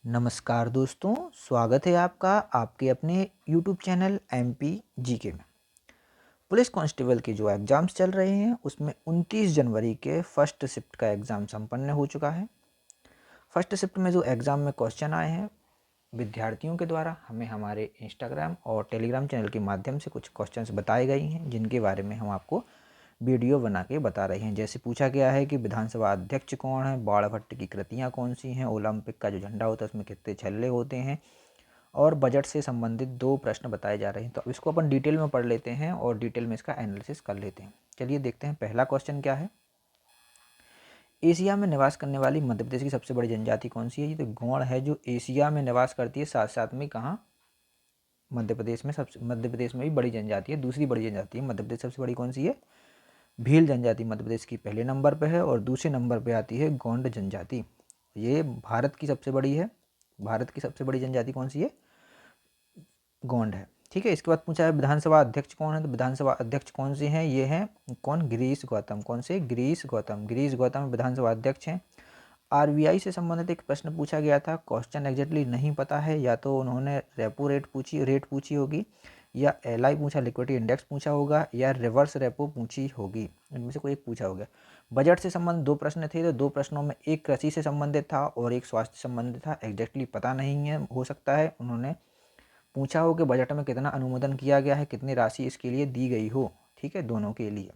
नमस्कार दोस्तों, स्वागत है आपका आपके अपने YouTube चैनल MP जीके में। पुलिस कांस्टेबल के जो एग्ज़ाम्स चल रहे हैं उसमें 29 जनवरी के फर्स्ट शिफ्ट का एग्ज़ाम संपन्न हो चुका है। फर्स्ट शिफ्ट में जो एग्ज़ाम में क्वेश्चन आए हैं विद्यार्थियों के द्वारा हमें हमारे इंस्टाग्राम और टेलीग्राम चैनल के माध्यम से कुछ क्वेश्चंस बताए गए हैं जिनके बारे में हम आपको वीडियो बना के बता रहे हैं। जैसे पूछा गया है कि विधानसभा अध्यक्ष कौन है, बाणभट्ट की कृतियाँ कौन सी हैं, ओलंपिक का जो झंडा होता है उसमें कितने छल्ले होते हैं और बजट से संबंधित 2 प्रश्न बताए जा रहे हैं। तो अब इसको अपन डिटेल में पढ़ लेते हैं और डिटेल में इसका एनालिसिस कर लेते हैं। चलिए देखते हैं पहला क्वेश्चन क्या है। एशिया में निवास करने वाली मध्य प्रदेश की सबसे बड़ी जनजाति कौन सी है। ये तो गौड़ है जो एशिया में निवास करती है, साथ साथ में कहाँ, मध्य प्रदेश में। सबसे मध्य प्रदेश में भी बड़ी जनजाति है, दूसरी बड़ी जनजाति है मध्य प्रदेश सबसे बड़ी कौन सी है, भील जनजाति मध्य प्रदेश की पहले नंबर पे है और दूसरे नंबर पे आती है गोंड जनजाति। ये भारत की सबसे बड़ी है। भारत की सबसे बड़ी जनजाति कौन सी है, गोंड है। ठीक है। इसके बाद पूछा है विधानसभा अध्यक्ष कौन है। तो विधानसभा अध्यक्ष कौन से हैं, ये हैं कौन, गिरीश गौतम। कौन से, गिरीश गौतम। गिरीश गौतम विधानसभा अध्यक्छ हैं। आरबीआई से संबंधित एक प्रश्न पूछा गया था, क्वेश्चन एग्जैक्टली नहीं पता है, या तो उन्होंने रेपो रेट पूछी होगी, या एलआई पूछा, लिक्विडिटी इंडेक्स पूछा होगा, या रिवर्स रेपो पूछी होगी। इनमें से कोई एक पूछा होगा। बजट से संबंधित 2 प्रश्न थे, तो 2 प्रश्नों में एक कृषि से संबंधित था और एक स्वास्थ्य से संबंधित था। एग्जैक्टली पता नहीं है, हो सकता है उन्होंने पूछा हो कि बजट में कितना अनुमोदन किया गया है, कितनी राशि इसके लिए दी गई हो। ठीक है, दोनों के लिए।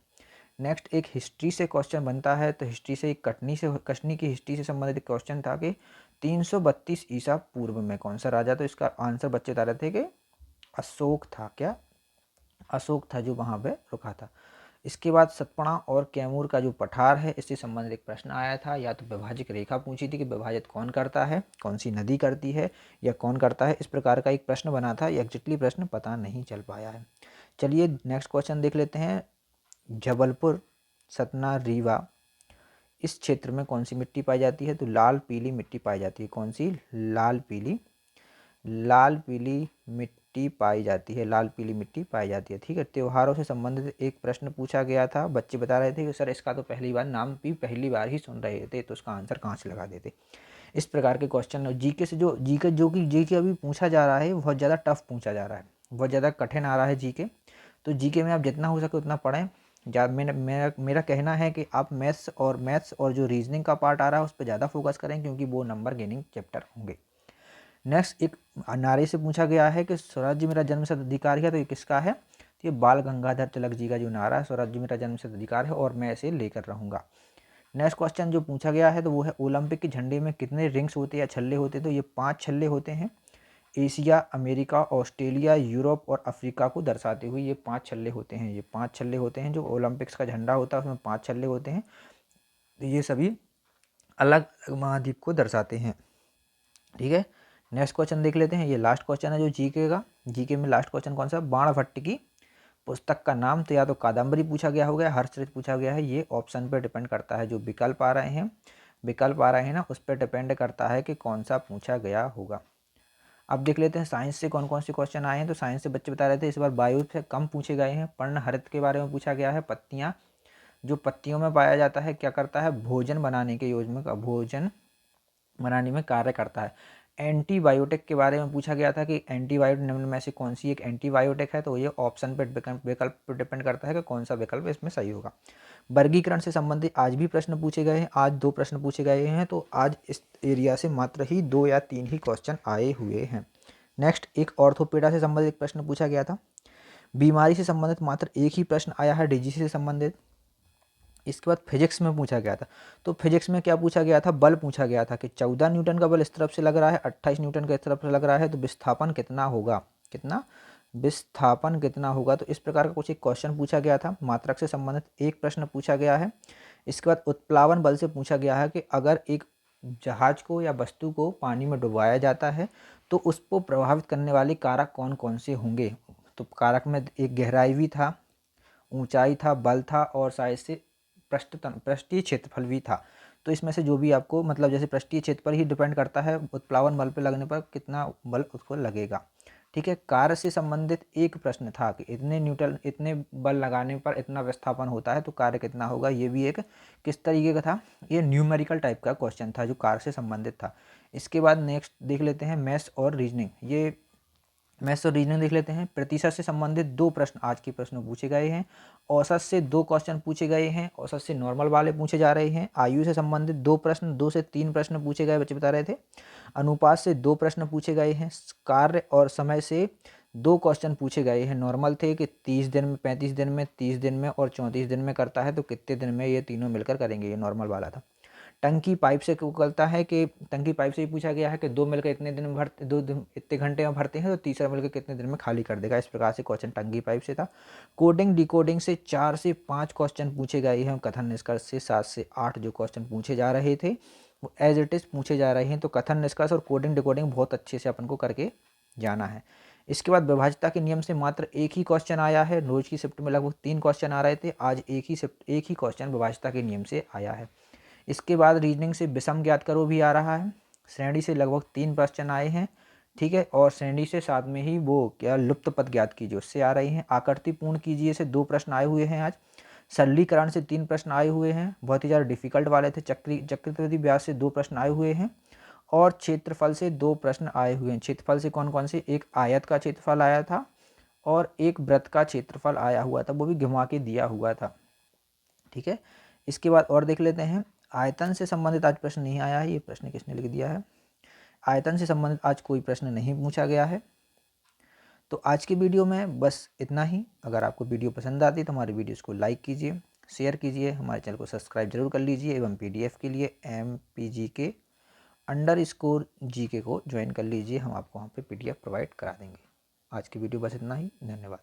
नेक्स्ट एक हिस्ट्री से क्वेश्चन बनता है, तो हिस्ट्री से एक कटनी की हिस्ट्री से संबंधित क्वेश्चन था कि 332 ईसा पूर्व में कौन सा राजा। तो इसका आंसर बच्चे बता रहे थे कि अशोक था। क्या, अशोक था जो वहाँ पे रुका था। इसके बाद सतपड़ा और कैमूर का जो पठार है, इससे संबंधित एक प्रश्न आया था, या तो विभाजक रेखा पूछी थी कि विभाजित कौन करता है, कौन सी नदी करती है, या कौन करता है। इस प्रकार का एक प्रश्न बना था, ये एग्जैक्टली प्रश्न पता नहीं चल पाया है। चलिए नेक्स्ट क्वेश्चन देख लेते हैं। जबलपुर, सतना, रीवा, इस क्षेत्र में कौन सी मिट्टी पाई जाती है। तो लाल पीली मिट्टी पाई जाती है। कौन सी, लाल पीली मिट्टी पाई जाती है। लाल पीली मिट्टी पाई जाती है। ठीक है। त्योहारों से संबंधित एक प्रश्न पूछा गया था, बच्चे बता रहे थे कि सर इसका तो पहली बार नाम भी पहली बार ही सुन रहे थे, तो उसका आंसर कहाँ से लगा देते। इस प्रकार के क्वेश्चन जीके से जीके अभी पूछा जा रहा है, बहुत ज़्यादा टफ पूछा जा रहा है, बहुत ज़्यादा कठिन आ रहा है जीके। तो जीके में आप जितना हो सके उतना पढ़ें। मेरा कहना है कि आप मैथ्स और जो रीजनिंग का पार्ट आ रहा है उस पर ज़्यादा फोकस करें, क्योंकि वो नंबर गेनिंग चैप्टर होंगे। नेक्स्ट एक नारे से पूछा गया है कि स्वराज्य मेरा जन्मसिद्ध अधिकार है। तो ये किसका है, तो ये बाल गंगाधर तिलक जी का जो नारा है, स्वराज्य मेरा जन्मसिद्ध अधिकार है और मैं इसे लेकर रहूँगा। नेक्स्ट क्वेश्चन जो पूछा गया है तो वो है ओलंपिक के झंडे में कितने रिंग्स होते हैं या छल्ले होते हैं। तो ये 5 छल्ले होते हैं। एशिया, अमेरिका, ऑस्ट्रेलिया, यूरोप और अफ्रीका को दर्शाते हुए ये 5 छल्ले होते हैं। ये 5 छल्ले होते हैं। जो ओलंपिक्स का झंडा होता है उसमें 5 छल्ले होते हैं। तो ये सभी अलग अलग महाद्वीप को दर्शाते हैं। ठीक है। नेक्स्ट क्वेश्चन देख लेते हैं। ये लास्ट क्वेश्चन है जो जीके का। जीके में लास्ट क्वेश्चन कौन सा, बाणभट्ट की पुस्तक का नाम। तो या तो कादम्बरी पूछा गया होगा, हर्षचरित पूछा गया है। ये ऑप्शन पर डिपेंड करता है, जो विकल्प आ रहे हैं ना, उस पर डिपेंड करता है कि कौन सा पूछा गया होगा। अब देख लेते हैं साइंस से कौन कौन से क्वेश्चन आए हैं। तो साइंस से बच्चे बता रहे थे इस बार बायो से कम पूछे गए हैं। पर्णहरित के बारे में पूछा गया है। पत्तियां, जो पत्तियों में पाया जाता है, क्या करता है, भोजन बनाने के योजना का, भोजन बनाने में कार्य करता है। एंटीबायोटिक के बारे में पूछा गया था कि एंटीबायोटिक निम्न में से कौन सी एक एंटीबायोटिक है। तो ये ऑप्शन पर विकल्प पर डिपेंड करता है कि कौन सा विकल्प इसमें सही होगा। वर्गीकरण से संबंधित आज भी प्रश्न पूछे गए हैं। आज 2 प्रश्न पूछे गए हैं। तो आज इस एरिया से मात्र ही 2 या 3 ही क्वेश्चन आए हुए हैं। नेक्स्ट एक ऑर्थोपेडा से संबंधित एक प्रश्न पूछा गया था। बीमारी से संबंधित मात्र एक ही प्रश्न आया है, डिजीज से संबंधित। इसके बाद फिजिक्स में पूछा गया था। तो फिजिक्स में क्या पूछा गया था, बल पूछा गया था कि 14 न्यूटन का बल इस तरफ से लग रहा है, 28 न्यूटन का इस तरफ से लग रहा है, तो विस्थापन कितना होगा, कितना विस्थापन कितना होगा। तो इस प्रकार का कुछ एक क्वेश्चन पूछा गया था। मात्रक से संबंधित एक प्रश्न पूछा गया है। इसके बाद उत्प्लावन बल से पूछा गया है कि अगर एक जहाज को या वस्तु को पानी में डुबाया जाता है तो उसको प्रभावित करने वाले कारक कौन कौन से होंगे। तो कारक में एक गहराई भी था, ऊंचाई था, बल था और शायद से पृष्ठीय क्षेत्रफल भी था। तो इसमें से जो भी आपको, मतलब जैसे पृष्ठीय क्षेत्र पर ही डिपेंड करता है, उत्प्लावन बल पे लगने पर कितना बल उसको लगेगा। ठीक है। कार्य से संबंधित एक प्रश्न था कि इतने बल लगाने पर इतना विस्थापन होता है तो कार्य कितना होगा। ये भी एक किस तरीके का था, ये न्यूमेरिकल टाइप का क्वेश्चन था जो कार्य से संबंधित था। इसके बाद नेक्स्ट देख लेते हैं मैथ्स और रीजनिंग। ये मैथ्स और रीजनिंग देख लेते हैं। प्रतिशत से संबंधित 2 प्रश्न आज के प्रश्न पूछे गए हैं। औसत से 2 क्वेश्चन पूछे गए हैं, औसत से नॉर्मल वाले पूछे जा रहे हैं। आयु से संबंधित 2 प्रश्न, 2 से 3 प्रश्न पूछे गए, बच्चे बता रहे थे। अनुपात से 2 प्रश्न पूछे गए हैं। कार्य और समय से 2 क्वेश्चन पूछे गए हैं। नॉर्मल थे कि 30 दिन में, 35 दिन में, 30 दिन में और 34 दिन में करता है तो कितने दिन में ये तीनों मिलकर करेंगे, ये नॉर्मल वाला था। टंकी पाइप से क्यों करता है कि टंकी पाइप से ही पूछा गया है कि 2 मिलकर इतने दिन में भरते, 2 दिन इतने घंटे में भरते हैं तो तीसरा मिलकर कितने दिन में खाली कर देगा। इस प्रकार से क्वेश्चन टंकी पाइप से था। कोडिंग डिकोडिंग से 4 से 5 क्वेश्चन पूछे गए हैं। कथन निष्कर्ष से 7 से 8 जो क्वेश्चन पूछे जा रहे थे वो एज इट इज़ पूछे जा रहे हैं। तो कथन निष्कर्ष और कोडिंग डिकोडिंग बहुत अच्छे से अपन को करके जाना है। इसके बाद विभाज्यता के नियम से मात्र एक ही क्वेश्चन आया है। रोज की शिफ्ट में लगभग 3 क्वेश्चन आ रहे थे, आज एक ही क्वेश्चन विभाज्यता के नियम से आया है। इसके बाद रीजनिंग से विषम ज्ञात करो भी आ रहा है। श्रेणी से लगभग 3 क्वेश्चन आए हैं, ठीक है। और श्रेणी से साथ में ही वो क्या लुप्त पद ज्ञात कीजिए उससे आ रही हैं। आकृति पूर्ण कीजिए से 2 प्रश्न आए हुए हैं आज। सरलीकरण से 3 प्रश्न आए हुए हैं, बहुत ही ज़्यादा डिफिकल्ट वाले थे। चक्रवृद्धि ब्याज से 2 प्रश्न आए हुए हैं और क्षेत्रफल से 2 प्रश्न आए हुए हैं। क्षेत्रफल से कौन कौन से, एक आयत का क्षेत्रफल आया था और एक वृत्त का क्षेत्रफल आया हुआ था, वो भी घुमा के दिया हुआ था, ठीक है। इसके बाद और देख लेते हैं। आयतन से संबंधित आज प्रश्न नहीं आया है। ये प्रश्न किसने लिख दिया है। आयतन से संबंधित आज कोई प्रश्न नहीं पूछा गया है। तो आज की वीडियो में बस इतना ही। अगर आपको वीडियो पसंद आती है तो हमारे वीडियोस को लाइक कीजिए, शेयर कीजिए, हमारे चैनल को सब्सक्राइब जरूर कर लीजिए एवं पीडीएफ के लिए MPGK_GK को ज्वाइन कर लीजिए। हम आपको वहाँ पे पीडीएफ प्रोवाइड करा देंगे। आज की वीडियो बस इतना ही। धन्यवाद।